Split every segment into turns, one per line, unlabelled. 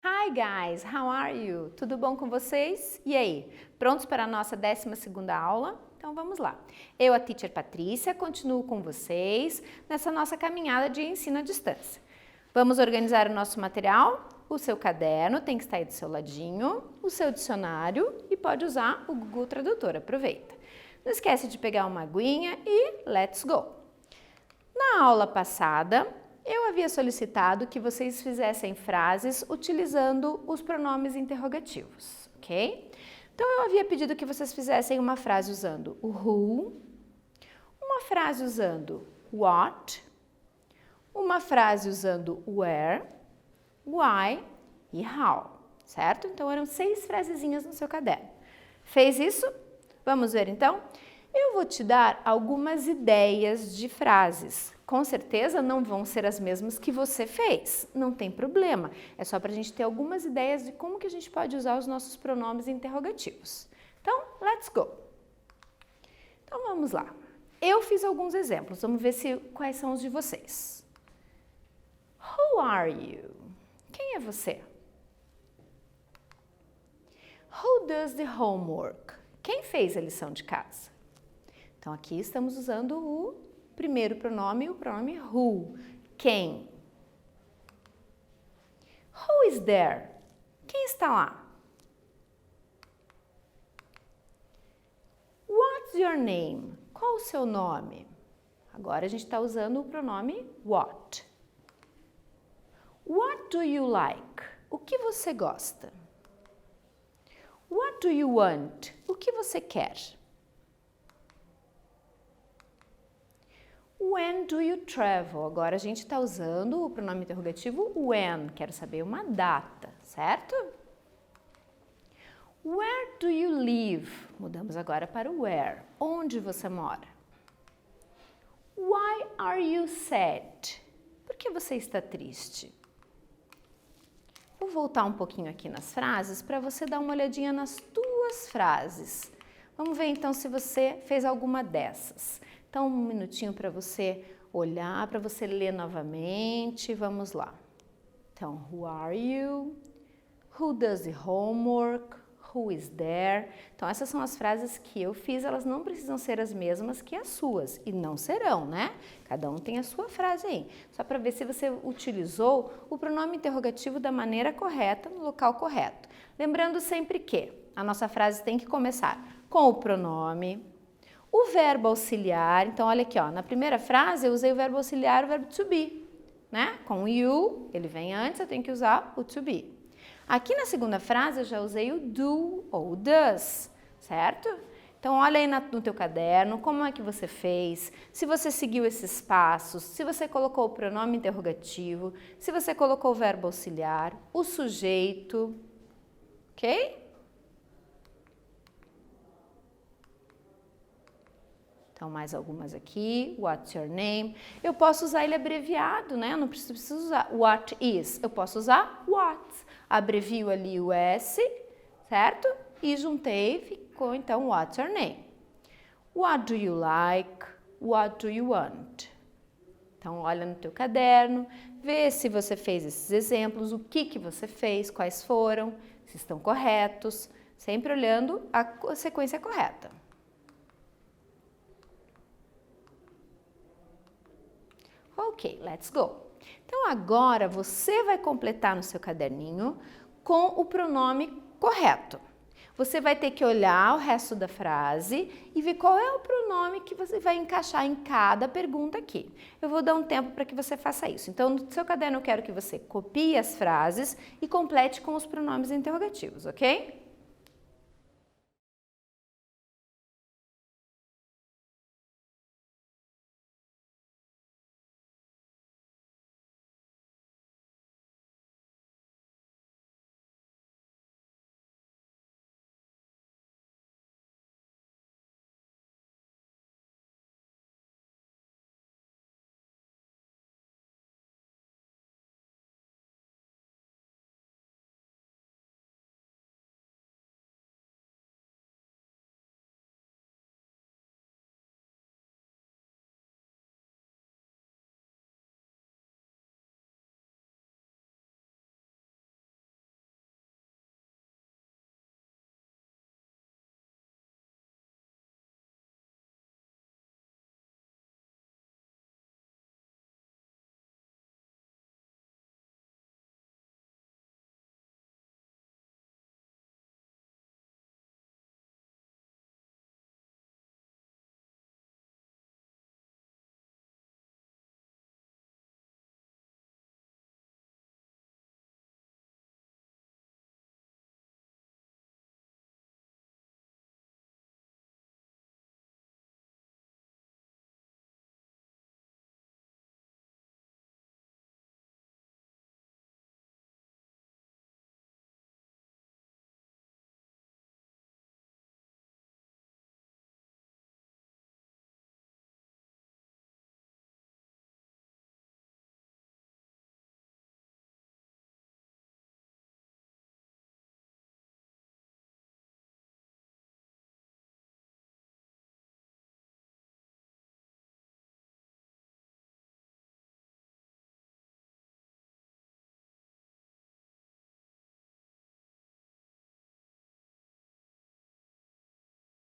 Hi guys, how are you? Tudo bom com vocês? E aí, prontos para a nossa 12ª aula? Então vamos lá. Eu, a Teacher Patrícia, continuo com vocês nessa nossa caminhada de ensino à distância. Vamos organizar o nosso material? O seu caderno tem que estar aí do seu ladinho, o seu dicionário e pode usar o Google Tradutor, aproveita. Não esquece de pegar uma aguinha e let's go! Na aula passada, eu havia solicitado que vocês fizessem frases utilizando os pronomes interrogativos, ok? Então, eu havia pedido que vocês fizessem uma frase usando o who, uma frase usando what, uma frase usando where, why e how, certo? Então, eram 6 frasezinhas no seu caderno. Fez isso? Vamos ver então? Eu vou te dar algumas ideias de frases. Com certeza não vão ser as mesmas que você fez, não tem problema. É só para a gente ter algumas ideias de como que a gente pode usar os nossos pronomes interrogativos. Então, let's go! Então, vamos lá. Eu fiz alguns exemplos, vamos ver quais são os de vocês. Who are you? Quem é você? Who does the homework? Quem fez a lição de casa? Então, aqui estamos usando o primeiro pronome, o pronome who. Quem? Who is there? Quem está lá? What's your name? Qual o seu nome? Agora a gente está usando o pronome what. What do you like? O que você gosta? What do you want? O que você quer? When do you travel? Agora a gente está usando o pronome interrogativo when. Quero saber uma data, certo? Where do you live? Mudamos agora para o where. Onde você mora? Why are you sad? Por que você está triste? Vou voltar um pouquinho aqui nas frases para você dar uma olhadinha nas tuas frases. Vamos ver então se você fez alguma dessas. Então, um minutinho para você olhar, para você ler novamente. Vamos lá. Então, who are you? Who does the homework? Who is there? Então, essas são as frases que eu fiz, elas não precisam ser as mesmas que as suas. E não serão, né? Cada um tem a sua frase aí. Só para ver se você utilizou o pronome interrogativo da maneira correta, no local correto. Lembrando sempre que a nossa frase tem que começar com o pronome, o verbo auxiliar. Então, olha aqui, ó, na primeira frase eu usei o verbo auxiliar, o verbo to be, né? Com you, ele vem antes, eu tenho que usar o to be. Aqui na segunda frase eu já usei o do ou o does, certo? Então, olha aí no teu caderno, como é que você fez, se você seguiu esses passos, se você colocou o pronome interrogativo, se você colocou o verbo auxiliar, o sujeito, ok? Então, mais algumas aqui. What's your name? Eu posso usar ele abreviado, né? Eu não preciso usar what is. Eu posso usar what. Abrevio ali o S, certo? E juntei, ficou então what's your name? What do you like? What do you want? Então, olha no teu caderno, vê se você fez esses exemplos, o que você fez, quais foram, se estão corretos, sempre olhando a sequência correta. Ok, let's go. Então, agora você vai completar no seu caderninho com o pronome correto. Você vai ter que olhar o resto da frase e ver qual é o pronome que você vai encaixar em cada pergunta aqui. Eu vou dar um tempo para que você faça isso. Então, no seu caderno eu quero que você copie as frases e complete com os pronomes interrogativos, ok?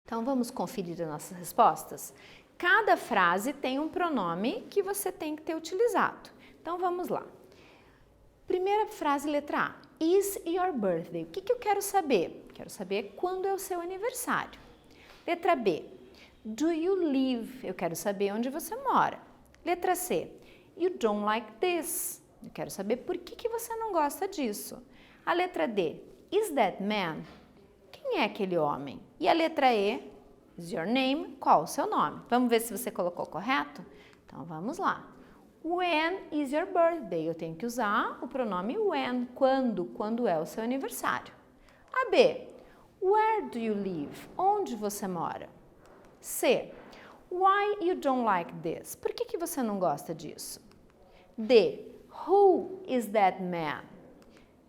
Então, vamos conferir as nossas respostas? Cada frase tem um pronome que você tem que ter utilizado. Então, vamos lá. Primeira frase, letra A. Is your birthday? O que eu quero saber? Quero saber quando é o seu aniversário. Letra B. Do you live? Eu quero saber onde você mora. Letra C. You don't like this? Eu quero saber por que você não gosta disso. A letra D. Is that man? Quem é aquele homem? E a letra E. Is your name? Qual o seu nome? Vamos ver se você colocou correto? Então, vamos lá. When is your birthday? Eu tenho que usar o pronome when. Quando é o seu aniversário. A B. Where do you live? Onde você mora? C. Why you don't like this? Por que você não gosta disso? D. Who is that man?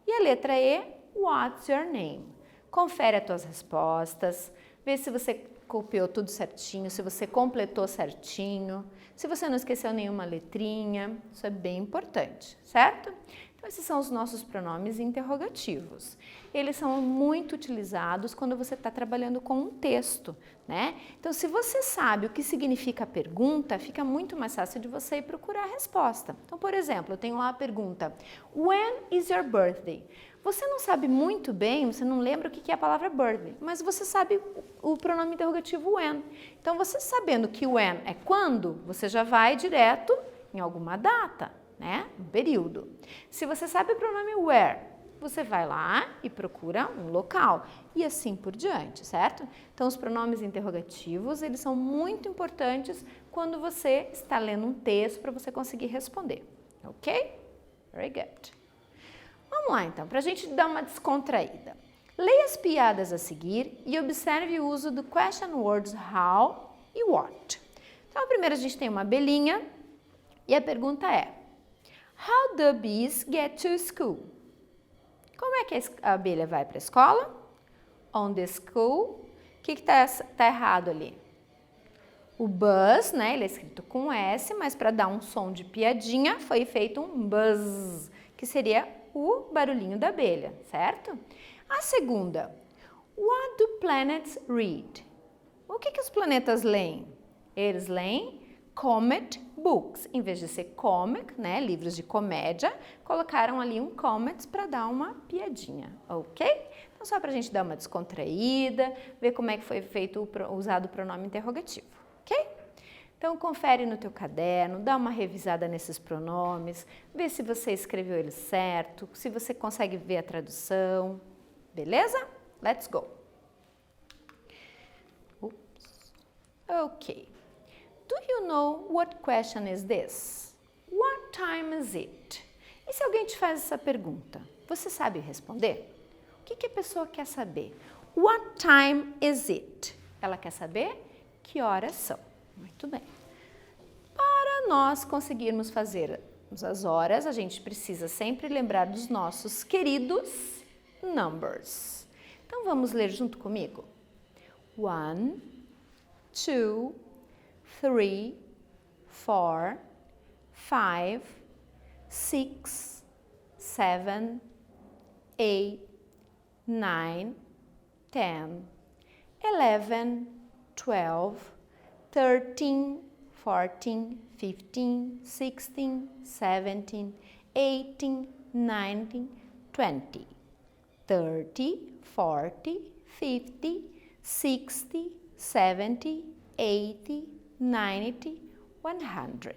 E a letra E. What's your name? Confere as tuas respostas, vê se você copiou tudo certinho, se você completou certinho, se você não esqueceu nenhuma letrinha, isso é bem importante, certo? Então, esses são os nossos pronomes interrogativos. Eles são muito utilizados quando você está trabalhando com um texto, né? Então, se você sabe o que significa a pergunta, fica muito mais fácil de você ir procurar a resposta. Então, por exemplo, eu tenho lá a pergunta, When is your birthday? Você não sabe muito bem, você não lembra o que é a palavra birthday, mas você sabe o pronome interrogativo when. Então, você sabendo que when é quando, você já vai direto em alguma data, né? Um período. Se você sabe o pronome where, você vai lá e procura um local e assim por diante, certo? Então, os pronomes interrogativos, eles são muito importantes quando você está lendo um texto para você conseguir responder, ok? Very good. Vamos lá, então, para a gente dar uma descontraída. Leia as piadas a seguir e observe o uso do question words how e what. Então, primeiro a gente tem uma abelhinha e a pergunta é How do bees get to school? Como é que a abelha vai para a escola? On the school. O que tá errado ali? O buzz, né? Ele é escrito com S, mas para dar um som de piadinha foi feito um buzz, que seria o barulhinho da abelha, certo? A segunda, what do planets read? O que os planetas leem? Eles leem comic books. Em vez de ser comic, né, livros de comédia, colocaram ali um comics para dar uma piadinha, ok? Então, só para a gente dar uma descontraída, ver como é que foi usado o pronome interrogativo, ok? Então, confere no teu caderno, dá uma revisada nesses pronomes, vê se você escreveu eles certo, se você consegue ver a tradução, beleza? Let's go! Oops. Ok. Do you know what question is this? What time is it? E se alguém te faz essa pergunta, você sabe responder? O que a pessoa quer saber? What time is it? Ela quer saber que horas são. Muito bem. Para nós conseguirmos fazer as horas, a gente precisa sempre lembrar dos nossos queridos numbers. Então, vamos ler junto comigo? 1, 2, 3, 4, 5, 6, 7, 8, 9, 10, 11, 12, 13, 14, 15, 16, 17, 18, 19, 20, 30, 40, 50, 60, 70, 80, 90, 100.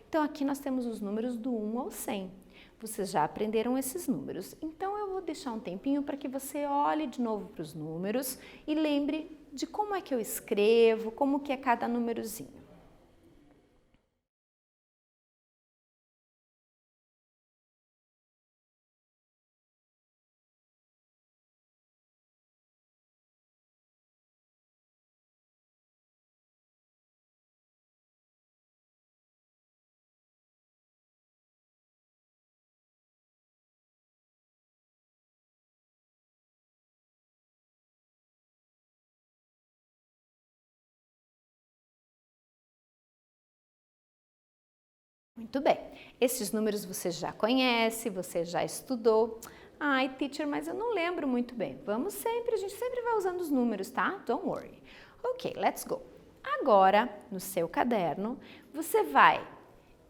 Então, aqui nós temos os números do 1 ao 100. Vocês já aprenderam esses números. Então, eu vou deixar um tempinho para que você olhe de novo para os números e lembre de como é que eu escrevo, como que é cada númerozinho. Muito bem, esses números você já conhece, você já estudou. Ai, teacher, mas eu não lembro muito bem. A gente sempre vai usando os números, tá? Don't worry. Ok, let's go. Agora, no seu caderno, você vai,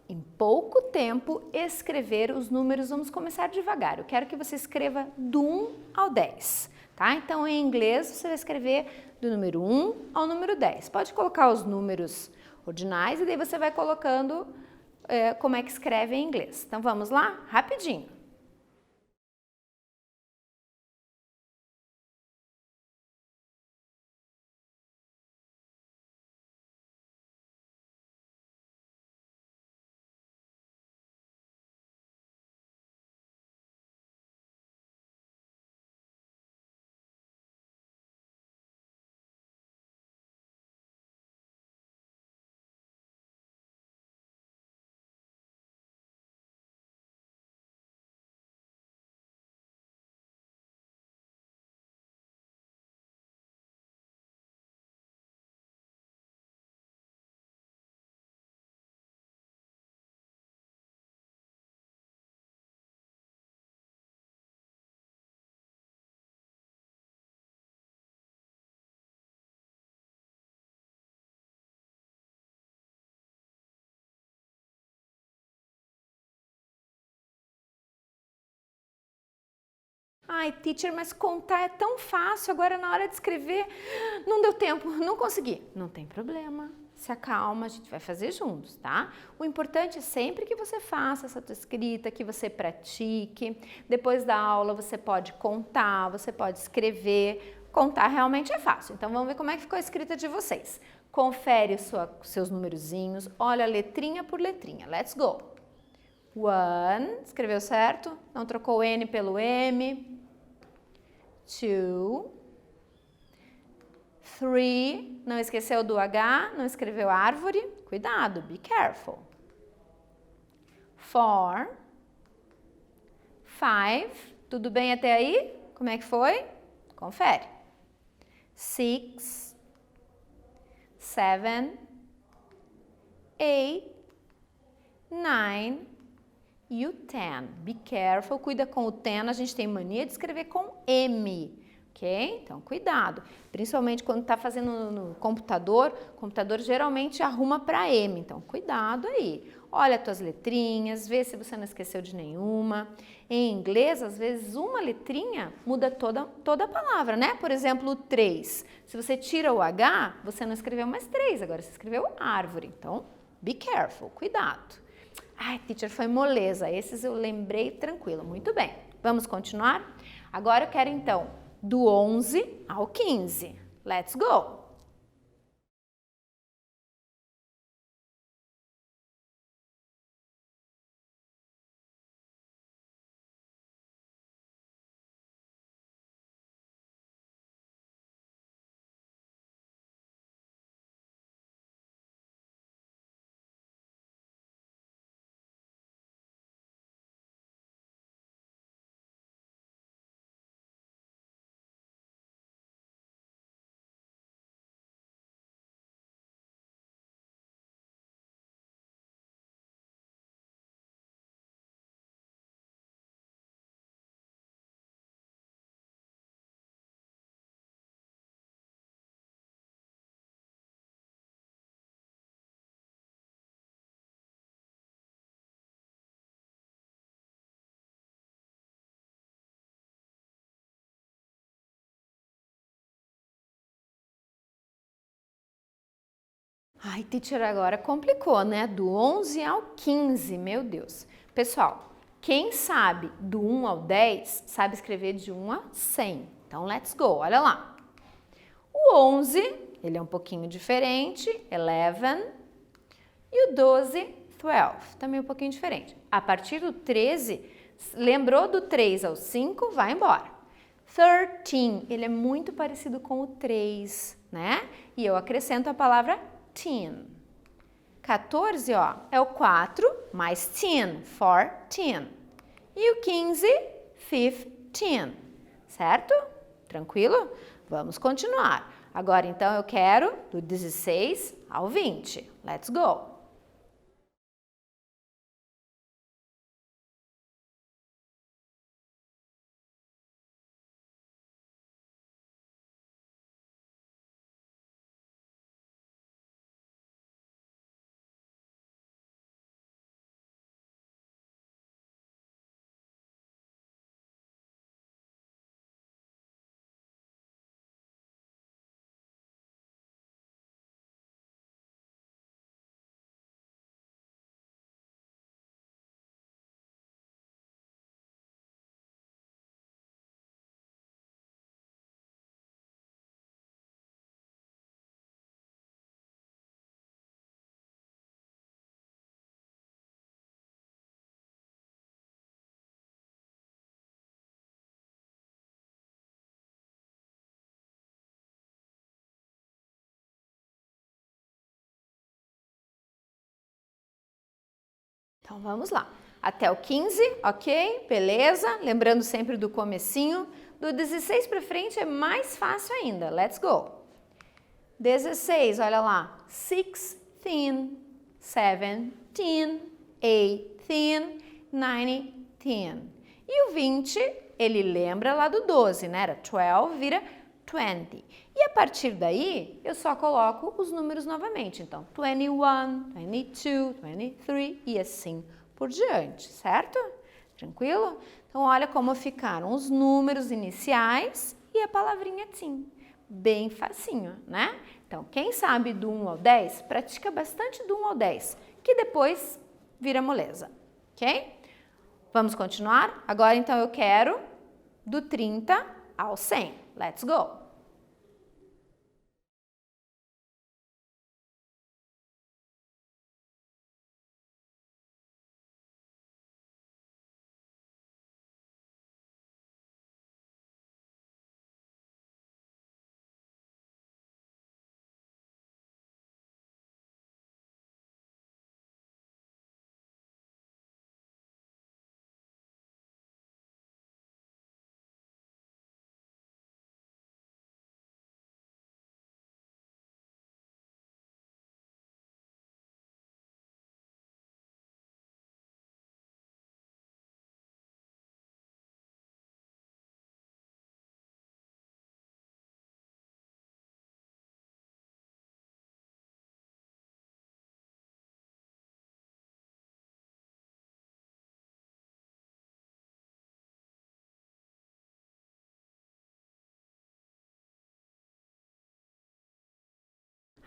em pouco tempo, escrever os números. Vamos começar devagar. Eu quero que você escreva do 1 ao 10, tá? Então, em inglês, você vai escrever do número 1 ao número 10. Pode colocar os números ordinais e daí você vai colocando como é que escreve em inglês. Então, vamos lá? Rapidinho. Ai, teacher, mas contar é tão fácil, agora na hora de escrever não deu tempo, não consegui. Não tem problema, se acalma, a gente vai fazer juntos, tá? O importante é sempre que você faça essa tua escrita, que você pratique. Depois da aula você pode contar, você pode escrever. Contar realmente é fácil, então vamos ver como é que ficou a escrita de vocês. Confere seus numerozinhos, olha letrinha por letrinha, let's go! One, escreveu certo? Não trocou o N pelo M. Two. Three, não esqueceu do H, não escreveu árvore. Cuidado, be careful. Four. Five, tudo bem até aí? Como é que foi? Confere. Six. Seven. Eight. Nine. E o 10, be careful, cuida com o 10, a gente tem mania de escrever com M, ok? Então, cuidado, principalmente quando está fazendo no computador, o computador geralmente arruma para M, então cuidado aí. Olha as tuas letrinhas, vê se você não esqueceu de nenhuma. Em inglês, às vezes, uma letrinha muda toda a palavra, né? Por exemplo, o 3. Se você tira o H, você não escreveu mais 3, agora você escreveu árvore. Então, be careful, cuidado. Ai, teacher, foi moleza. Esses eu lembrei tranquilo. Muito bem. Vamos continuar? Agora eu quero, então, do 11 ao 15. Let's go! Ai, teacher, agora complicou, né? Do 11 ao 15, meu Deus. Pessoal, quem sabe do 1 ao 10, sabe escrever de 1 a 100. Então, let's go, olha lá. O 11, ele é um pouquinho diferente, 11. E o 12, 12, também um pouquinho diferente. A partir do 13, lembrou do 3 ao 5, vai embora. 13, ele é muito parecido com o 3, né? E eu acrescento a palavra teen. 14, ó, é o 4 mais teen, 14. E o 15, 15, certo? Tranquilo? Vamos continuar. Agora, então, eu quero do 16 ao 20. Let's go! Então vamos lá. Até o 15, ok? Beleza? Lembrando sempre do comecinho. Do 16 para frente é mais fácil ainda. Let's go. 16, olha lá. 16, 17, 18, 19. E o 20, ele lembra lá do 12, né? Era 12, vira 20. E a partir daí, eu só coloco os números novamente. Então, 21, 22, 23 e assim por diante, certo? Tranquilo? Então, olha como ficaram os números iniciais e a palavrinha teen. Bem facinho, né? Então, quem sabe do 1 ao 10, pratica bastante do 1 ao 10, que depois vira moleza, ok? Vamos continuar? Agora, então, eu quero do 30 ao 100. Let's go!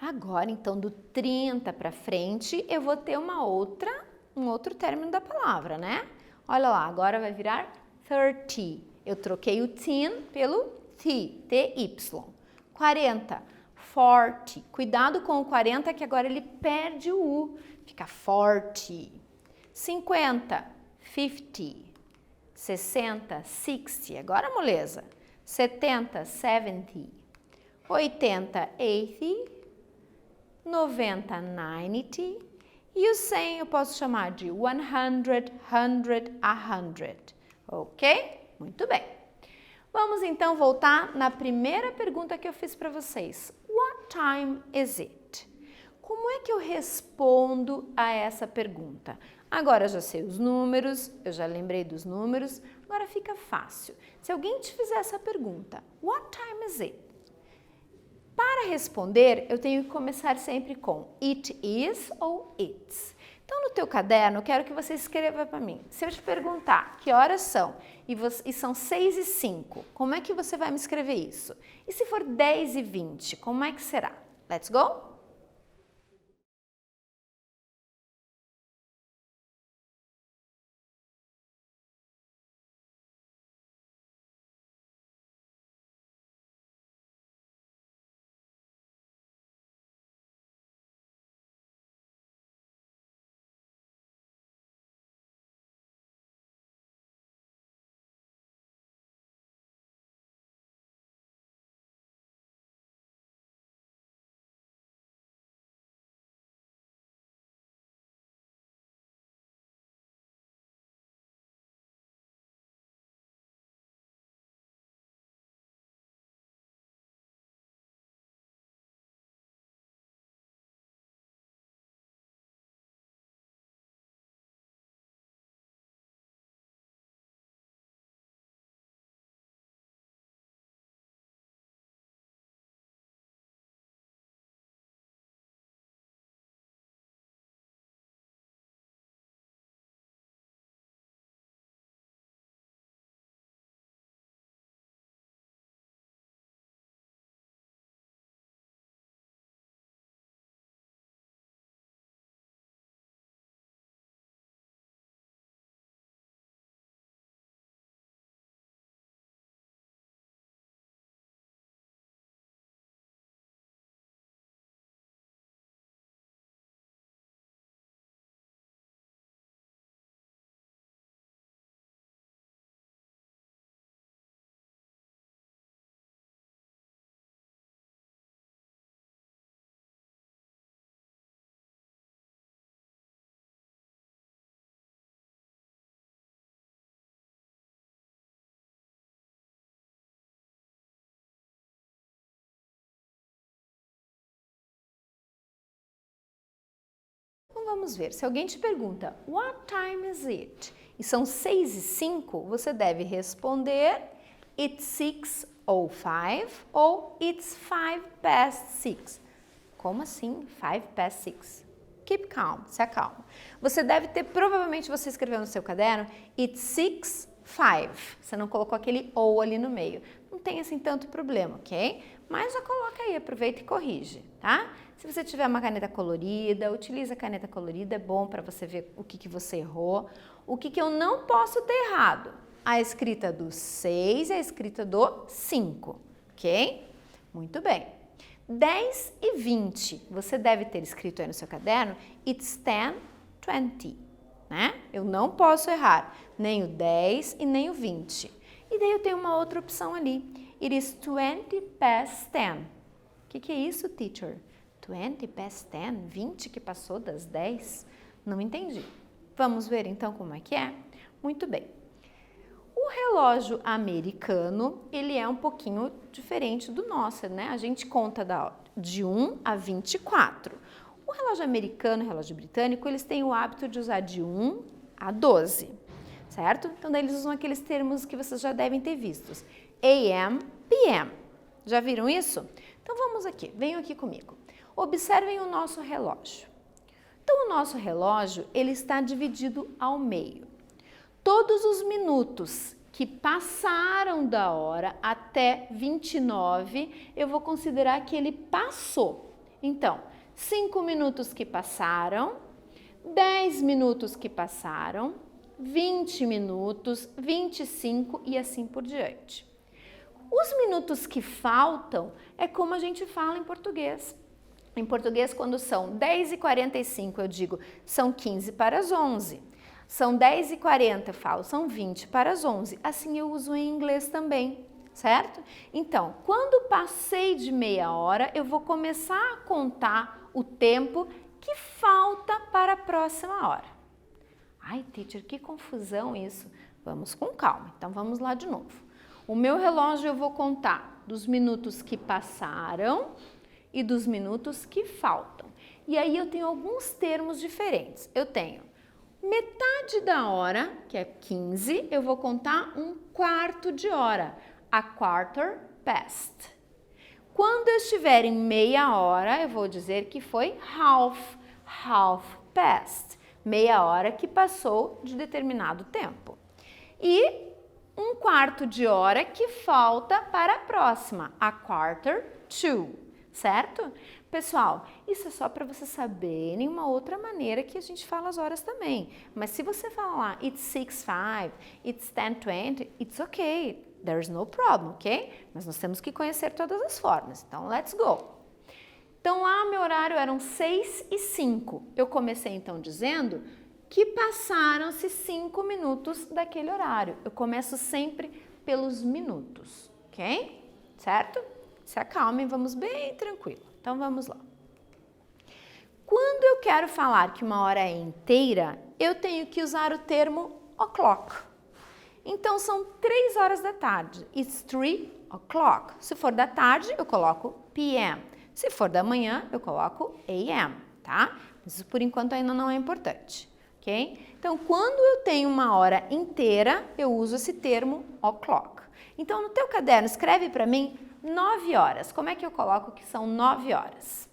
Agora, então, do 30 para frente, eu vou ter um outro término da palavra, né? Olha lá, agora vai virar 30. Eu troquei o teen pelo ty. 40, 40. Cuidado com o 40 que agora ele perde o U, fica 40. 50, 50. 60, 60. Agora moleza. 70, 70. 80, 80. 90, 90, e o 100 eu posso chamar de 100, 100, ok? Muito bem. Vamos então voltar na primeira pergunta que eu fiz para vocês. What time is it? Como é que eu respondo a essa pergunta? Agora eu já sei os números, eu já lembrei dos números, agora fica fácil. Se alguém te fizer essa pergunta, what time is it? Para responder, eu tenho que começar sempre com it is ou it's. Então, no teu caderno, eu quero que você escreva para mim. Se eu te perguntar que horas são e são 6:05, como é que você vai me escrever isso? E se for 10:20, como é que será? Let's go? vamos ver, se alguém te pergunta, what time is it? E são 6:05, você deve responder, it's 6:05 ou it's 6:05. Como assim 6:05? Keep calm, se acalma. Você deve ter, provavelmente você escreveu no seu caderno, it's 6:05. Você não colocou aquele ou ali no meio. Não tem assim tanto problema, ok? Mas já coloca aí, aproveita e corrige, tá? Se você tiver uma caneta colorida, utiliza a caneta colorida, é bom para você ver o que você errou. O que eu não posso ter errado? A escrita do 6 e a escrita do 5, ok? Muito bem. 10:20, você deve ter escrito aí no seu caderno, it's 10:20, né? Eu não posso errar nem o 10 e nem o 20. E daí eu tenho uma outra opção ali, it is 20:10. O que é isso, teacher? 20:10, 20 que passou das 10? Não entendi. Vamos ver então como é que é? Muito bem. O relógio americano, ele é um pouquinho diferente do nosso, né? A gente conta de 1 a 24. O relógio americano e o relógio britânico, eles têm o hábito de usar de 1 a 12, certo? Então, daí eles usam aqueles termos que vocês já devem ter vistos. AM, PM. Já viram isso? Então, vamos aqui. Venham aqui comigo. Observem o nosso relógio. Então, o nosso relógio, ele está dividido ao meio. Todos os minutos que passaram da hora até 29, eu vou considerar que ele passou. Então, 5 minutos que passaram, 10 minutos que passaram, 20 minutos, 25 e assim por diante. Os minutos que faltam é como a gente fala em português. Em português, quando são 10:45, eu digo, são 15 para as 11. São 10:40, eu falo, são 20 para as 11. Assim eu uso em inglês também, certo? Então, quando passei de meia hora, eu vou começar a contar o tempo que falta para a próxima hora. Ai, teacher, que confusão isso. Vamos com calma. Então, vamos lá de novo. O meu relógio eu vou contar dos minutos que passaram e dos minutos que faltam. E aí eu tenho alguns termos diferentes. Eu tenho metade da hora, que é 15, eu vou contar um quarto de hora, a quarter past. Quando eu estiver em meia hora, eu vou dizer que foi half past, meia hora que passou de determinado tempo. E um quarto de hora que falta para a próxima, a quarter to, certo? Pessoal, isso é só para vocês saberem uma outra maneira que a gente fala as horas também. Mas se você falar it's 6:05, it's 10:20, it's okay. There's no problem, ok? Mas nós temos que conhecer todas as formas. Então, let's go. Então, lá meu horário eram 6:05. Eu comecei então dizendo que passaram-se 5 minutos daquele horário. Eu começo sempre pelos minutos, ok? Certo? Se acalmem, vamos bem tranquilo. Então, vamos lá. Quando eu quero falar que uma hora é inteira, eu tenho que usar o termo o'clock. Então, são 3 horas da tarde. It's 3 o'clock. Se for da tarde, eu coloco PM. Se for da manhã, eu coloco AM, tá? Isso, por enquanto, ainda não é importante, ok? Então, quando eu tenho uma hora inteira, eu uso esse termo o'clock. Então, no teu caderno, escreve para mim 9 horas. Como é que eu coloco que são 9 horas?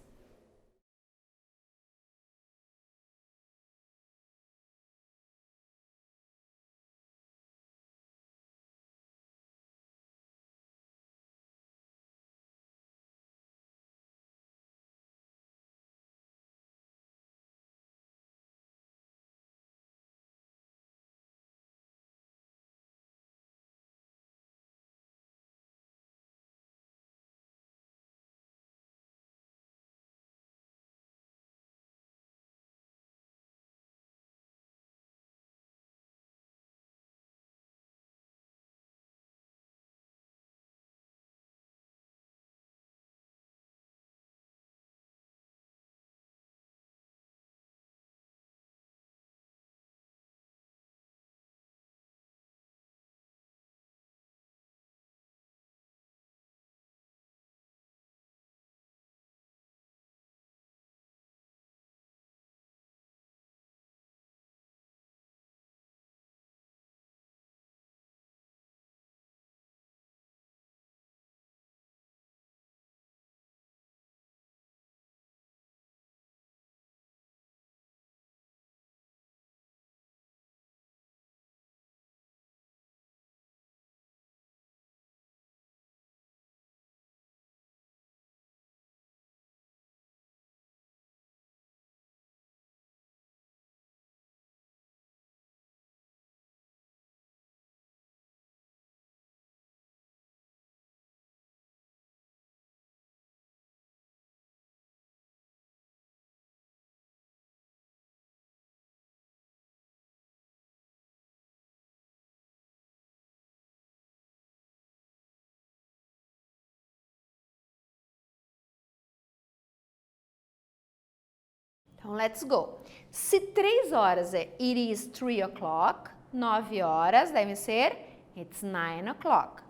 Então, let's go. Se 3 horas é it is 3 o'clock, 9 horas deve ser it's 9 o'clock.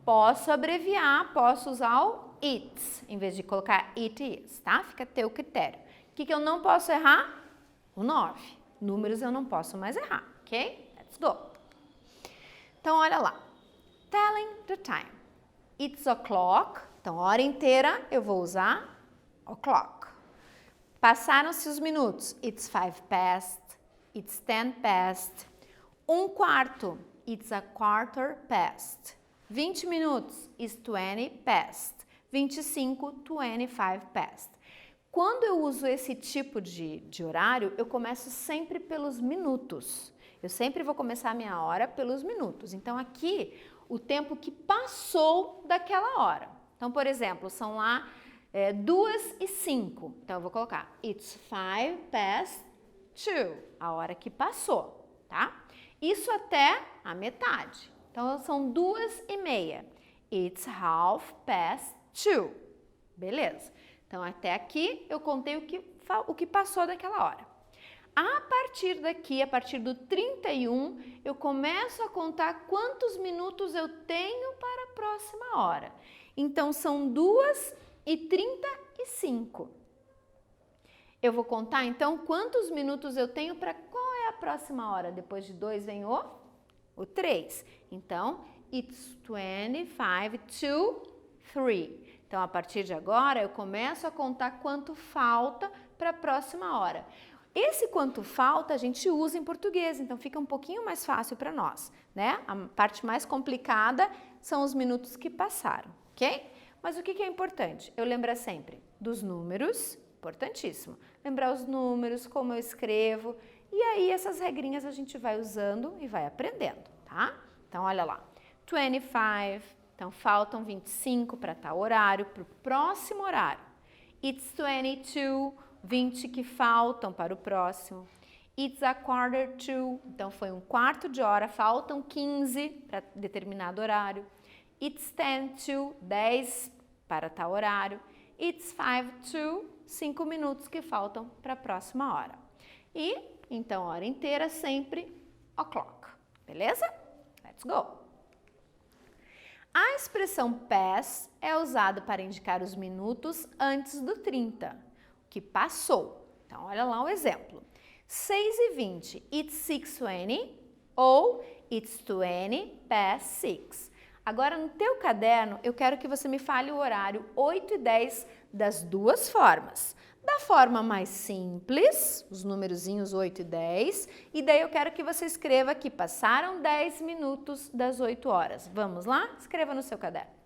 Posso abreviar, posso usar o it's, em vez de colocar it is, tá? Fica a teu critério. O que eu não posso errar? O 9. Números eu não posso mais errar, ok? Let's go. Então, olha lá. Telling the time. It's o'clock. Então, hora inteira eu vou usar o'clock. Passaram-se os minutos. It's 5 past. It's 10 past. 1/4. It's a quarter past. 20 minutos. It's 20 past. 25, 25 past. Quando eu uso esse tipo de horário, eu começo sempre pelos minutos. Eu sempre vou começar a minha hora pelos minutos. Então, aqui, o tempo que passou daquela hora. Então, por exemplo, são lá 2:05. Então, eu vou colocar it's 5 past 2, a hora que passou, tá? Isso até a metade. Então, são 2:30. It's half past 2. Beleza. Então, até aqui eu contei o que passou daquela hora. A partir daqui, a partir do 31, eu começo a contar quantos minutos eu tenho para a próxima hora. Então, são 2:35. Eu vou contar, então, quantos minutos eu tenho para qual é a próxima hora? Depois de 2 vem o 3. Então, it's 25 to 3. Então, a partir de agora, eu começo a contar quanto falta para a próxima hora. Esse quanto falta a gente usa em português, então fica um pouquinho mais fácil para nós, né? A parte mais complicada são os minutos que passaram, ok? Mas o que é importante? Eu lembro sempre dos números, importantíssimo. Lembrar os números, como eu escrevo, e aí essas regrinhas a gente vai usando e vai aprendendo, tá? Então, olha lá, 25, então faltam 25 para tal horário, para o próximo horário. It's 22, 20 que faltam para o próximo. It's a quarter to, então foi 1/4 de hora, faltam 15 para determinado horário. It's 10 to, 10 para tal horário. It's 5 to, 5 minutos que faltam para a próxima hora. E, então, hora inteira sempre o'clock, beleza? Let's go! A expressão past é usada para indicar os minutos antes do 30, que passou. Então, olha lá o exemplo. 6:20, it's 6:20 ou it's 20 past 6. Agora, no teu caderno, eu quero que você me fale o horário 8:10 das duas formas. Da forma mais simples, os numerozinhos 8 e 10, e daí eu quero que você escreva que passaram 10 minutos das 8 horas. Vamos lá? Escreva no seu caderno.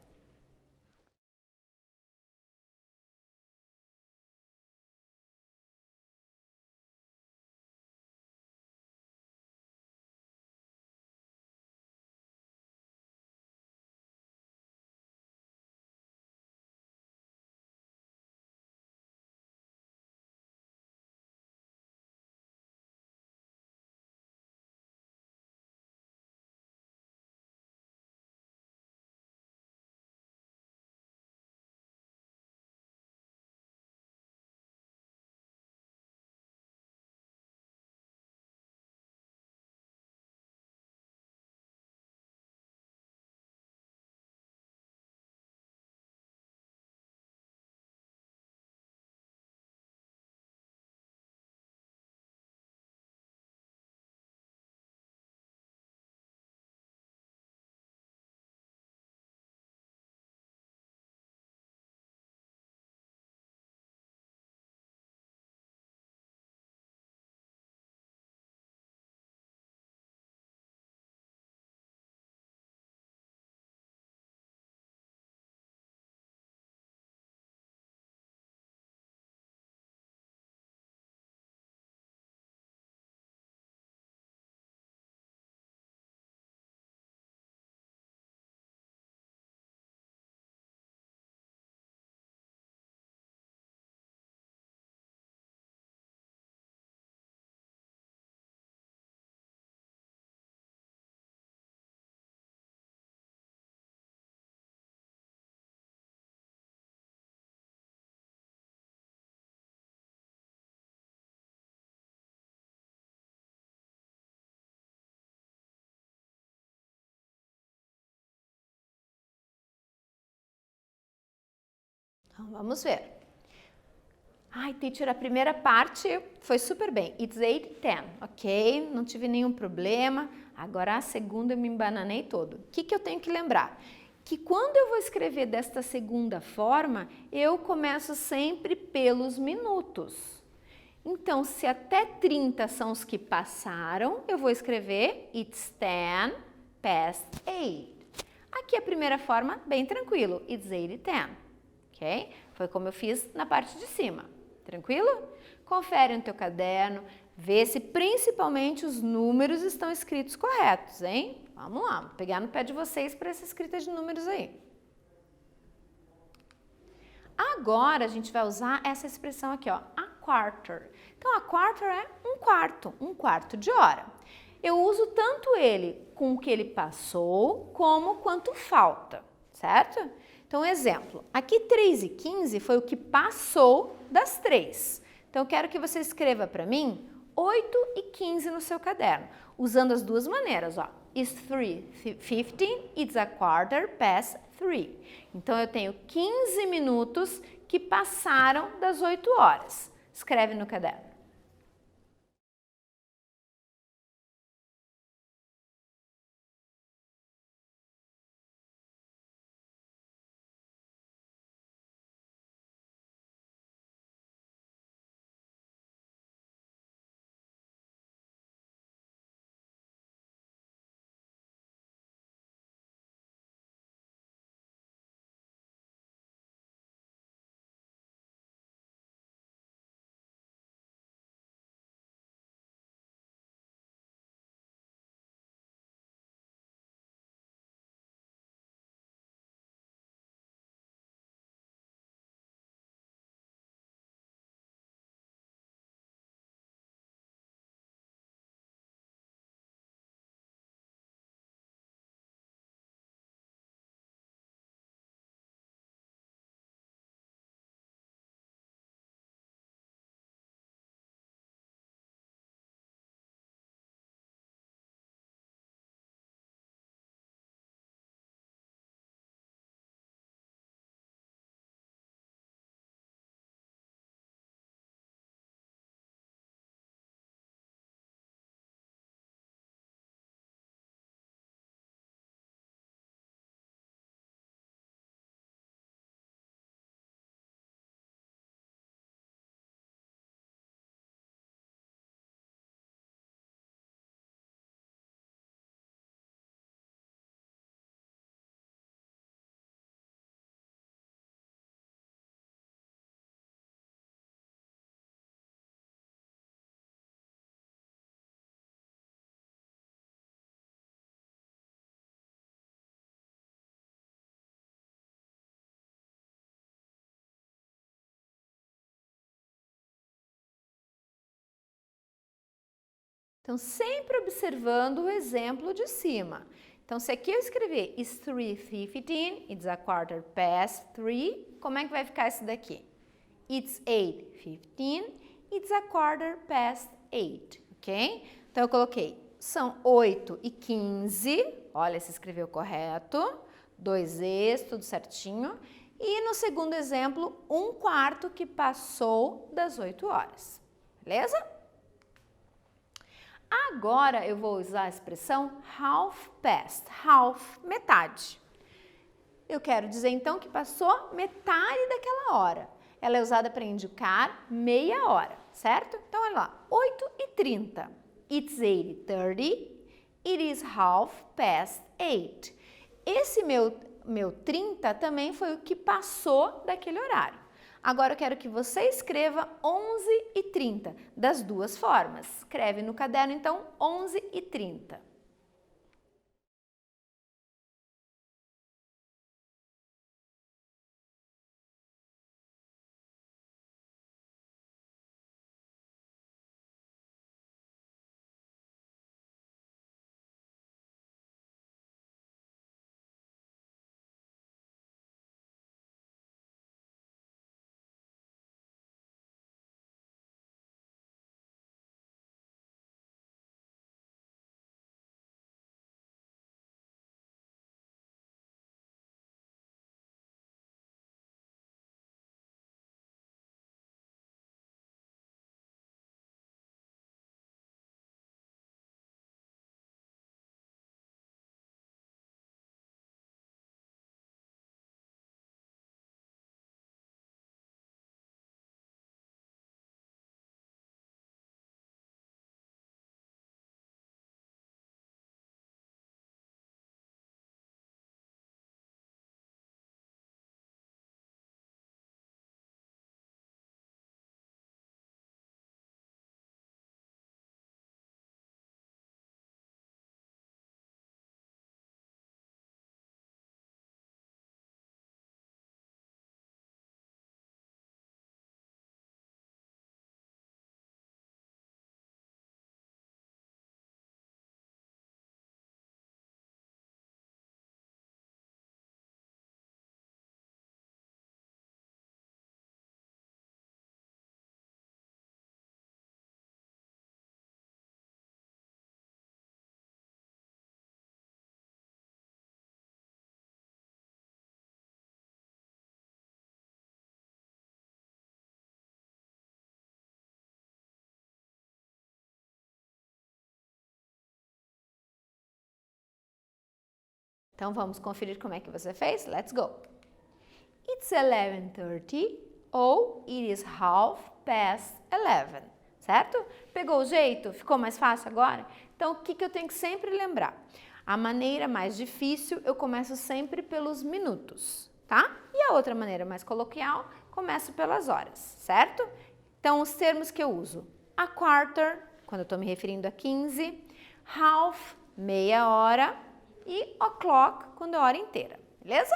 Então, vamos ver. Ai, teacher, a primeira parte foi super bem. It's 8:10, ok? Não tive nenhum problema. Agora a segunda eu me embananei todo. O que eu tenho que lembrar? Que quando eu vou escrever desta segunda forma, eu começo sempre pelos minutos. Então, se até 30 são os que passaram, eu vou escrever It's 10 past 8. Aqui a primeira forma, bem tranquilo. It's 8:10, ok? Foi como eu fiz na parte de cima. Tranquilo? Confere no teu caderno, vê se principalmente os números estão escritos corretos, hein? Vamos lá, vou pegar no pé de vocês para essa escrita de números aí. Agora a gente vai usar essa expressão aqui, ó, a quarter. Então a quarter é um quarto de hora. Eu uso tanto ele com o que ele passou, como quanto falta, certo? Então, exemplo, aqui 3:15 foi o que passou das 3. Então, eu quero que você escreva para mim 8:15 no seu caderno, usando as duas maneiras, ó. It's 3:15, it's a quarter past 3. Então, eu tenho 15 minutos que passaram das 8 horas. Escreve no caderno. Então, sempre observando o exemplo de cima. Então, se aqui eu escrever It's 3:15, it's a quarter past 3, como é que vai ficar isso daqui? It's 8:15, it's a quarter past 8, ok? Então, eu coloquei, são 8:15, olha se escreveu correto, 2 Es, tudo certinho. E no segundo exemplo, 1/4 que passou das 8 horas, beleza? Agora eu vou usar a expressão half past, half, metade. Eu quero dizer então que passou metade daquela hora. Ela é usada para indicar meia hora, certo? Então olha lá, 8:30. It's 8:30, it is half past 8. Esse meu 30 também foi o que passou daquele horário. Agora eu quero que você escreva 11:30, das duas formas. Escreve no caderno, então, 11:30. Então, vamos conferir como é que você fez? Let's go! It's 11:30 ou it is 11:30, certo? Pegou o jeito? Ficou mais fácil agora? Então, o que eu tenho que sempre lembrar? A maneira mais difícil, eu começo sempre pelos minutos, tá? E a outra maneira mais coloquial, começo pelas horas, certo? Então, os termos que eu uso. A quarter, quando eu estou me referindo a 15. Half, meia hora. E o'clock, quando é hora inteira, beleza?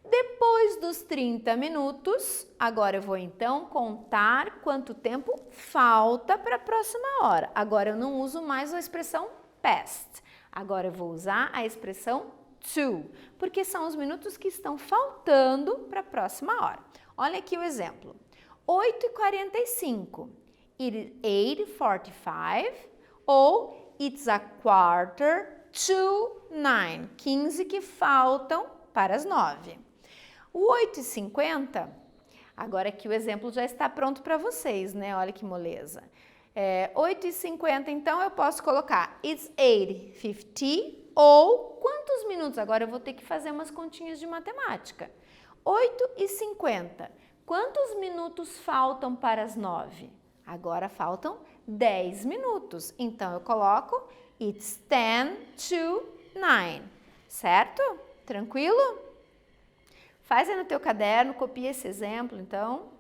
Depois dos 30 minutos, agora eu vou então contar quanto tempo falta para a próxima hora. Agora eu não uso mais a expressão past, agora eu vou usar a expressão to, porque são os minutos que estão faltando para a próxima hora. Olha aqui o exemplo. 8:45, it is 8:45 ou it's a quarter to 9, 15 que faltam para as 9. O 8:50, agora que o exemplo já está pronto para vocês, né? Olha que moleza. 8:50, então eu posso colocar it's 8:50 ou quantos minutos? Agora eu vou ter que fazer umas continhas de matemática. 8:50, quantos minutos faltam para as 9? Agora faltam 10 minutos, então eu coloco it's 10 to 9, certo? Tranquilo? Faz aí no teu caderno, copia esse exemplo, então.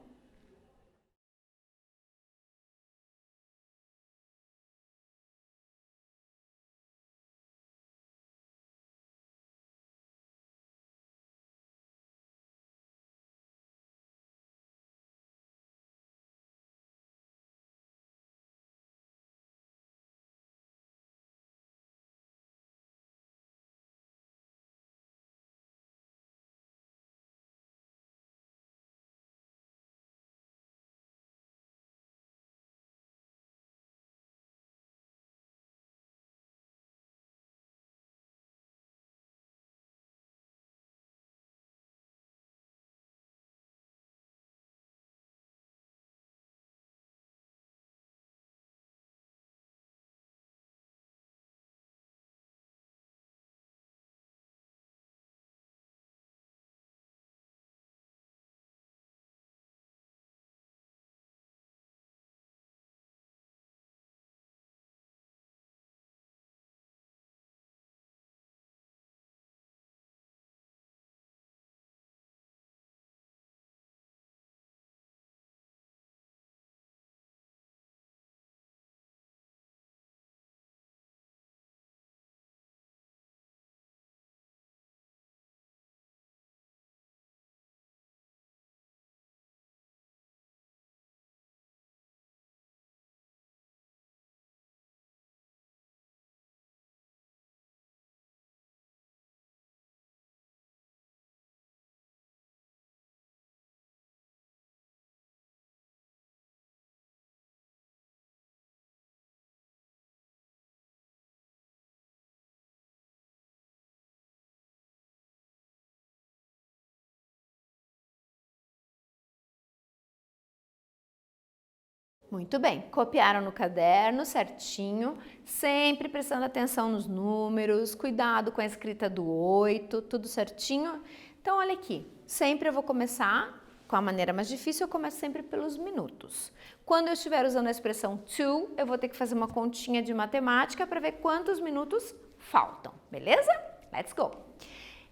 Muito bem, copiaram no caderno certinho, sempre prestando atenção nos números, cuidado com a escrita do 8, tudo certinho. Então, olha aqui, sempre eu vou começar com a maneira mais difícil, eu começo sempre pelos minutos. Quando eu estiver usando a expressão to, eu vou ter que fazer uma continha de matemática para ver quantos minutos faltam, beleza? Let's go!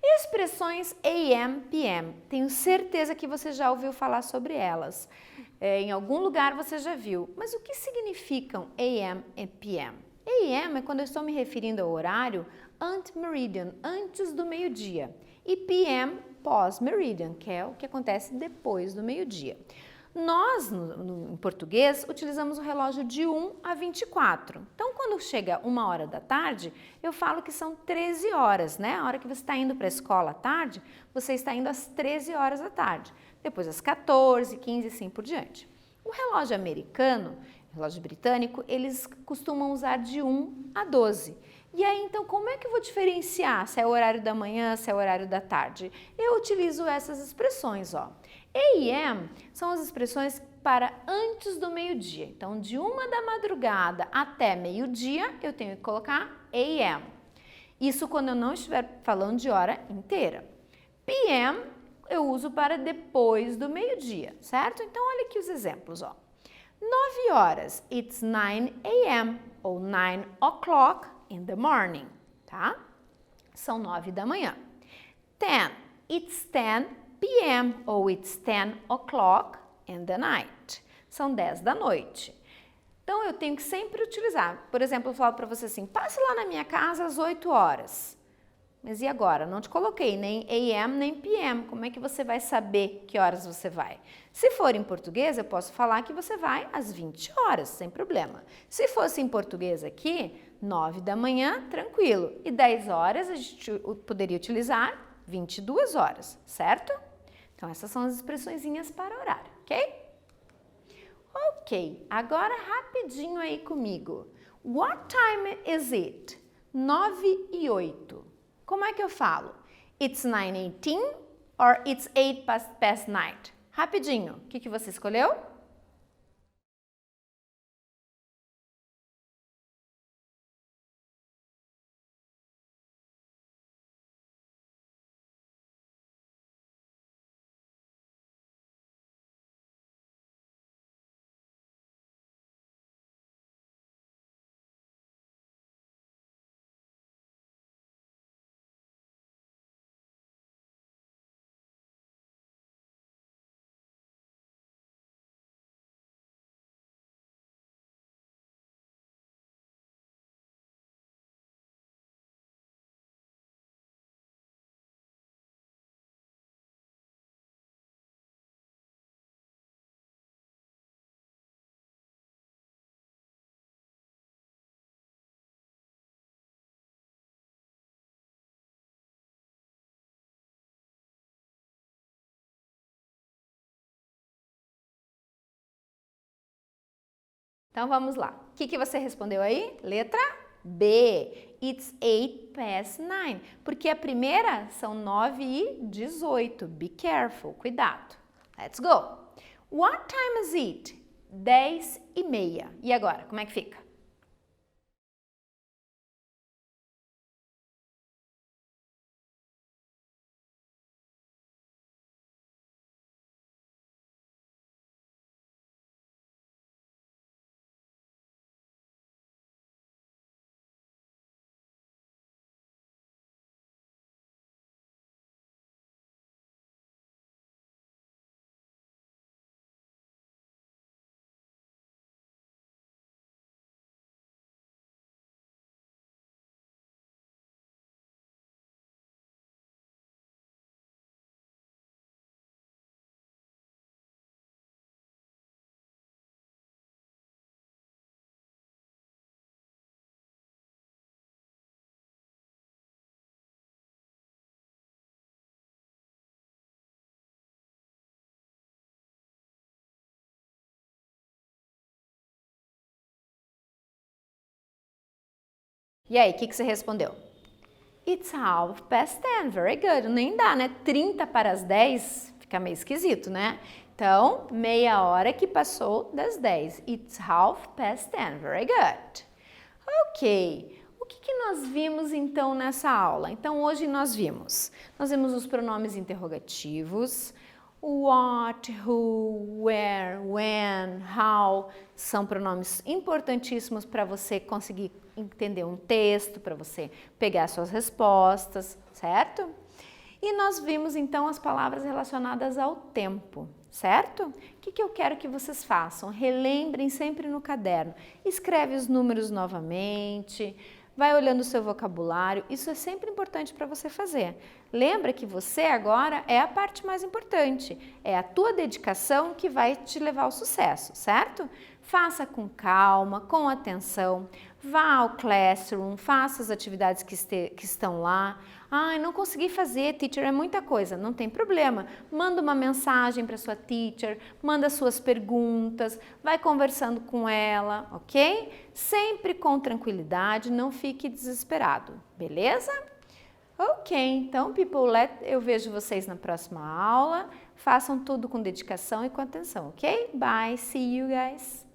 Expressões AM, PM, tenho certeza que você já ouviu falar sobre elas. Em algum lugar você já viu, mas o que significam AM e PM? AM é quando eu estou me referindo ao horário ante-meridian, antes do meio-dia, e PM, pós-meridian, que é o que acontece depois do meio-dia. Nós, em português, utilizamos o relógio de 1 a 24. Então, quando chega 1 hora da tarde, eu falo que são 13 horas, né? A hora que você está indo para a escola à tarde, você está indo às 13 horas da tarde. Depois às 14, 15 e assim por diante. O relógio americano, o relógio britânico, eles costumam usar de 1 a 12. E aí, então, como é que eu vou diferenciar se é o horário da manhã, se é o horário da tarde? Eu utilizo essas expressões, ó. AM são as expressões para antes do meio-dia. Então, de 1 da madrugada até meio-dia, eu tenho que colocar AM. Isso quando eu não estiver falando de hora inteira. PM eu uso para depois do meio-dia, certo? Então, olha aqui os exemplos, ó. 9 horas, it's 9 a.m. ou 9 o'clock in the morning, tá? São 9 da manhã. 10, it's 10 p.m. ou it's 10 o'clock in the night. São 10 da noite. Então, eu tenho que sempre utilizar. Por exemplo, eu falo para você assim, passe lá na minha casa às 8 horas. Mas e agora? Não te coloquei nem AM nem PM. Como é que você vai saber que horas você vai? Se for em português, eu posso falar que você vai às 20 horas, sem problema. Se fosse em português aqui, 9 da manhã, tranquilo. E 10 horas a gente poderia utilizar 22 horas, certo? Então, essas são as expressõezinhas para horário, ok? Ok, agora rapidinho aí comigo. What time is it? 9:08. Como é que eu falo? It's 9:18 or it's 8 past 9? Rapidinho, o que você escolheu? Então, vamos lá. O que você respondeu aí? Letra B. It's 8 past 9. Porque a primeira são 9:18. Be careful. Cuidado. Let's go. What time is it? 10:30. E agora, como é que fica? E aí, o que você respondeu? It's 10:30. Very good. Nem dá, né? 30 para as 10 fica meio esquisito, né? Então, meia hora que passou das 10. It's 10:30. Very good. Ok. O que nós vimos então nessa aula? Então, hoje nós vimos os pronomes interrogativos. What, who, where, when, how são pronomes importantíssimos para você conseguir entender um texto, para você pegar suas respostas, certo? E nós vimos então as palavras relacionadas ao tempo, certo? O que eu quero que vocês façam? Relembrem sempre no caderno. Escreve os números novamente. Vai olhando o seu vocabulário, isso é sempre importante para você fazer. Lembra que você agora é a parte mais importante, é a tua dedicação que vai te levar ao sucesso, certo? Faça com calma, com atenção, vá ao classroom, faça as atividades que estão lá. Ai, não consegui fazer, teacher, é muita coisa. Não tem problema. Manda uma mensagem para sua teacher, manda suas perguntas, vai conversando com ela, ok? Sempre com tranquilidade, não fique desesperado, beleza? Ok, então, people, eu vejo vocês na próxima aula. Façam tudo com dedicação e com atenção, ok? Bye, see you guys!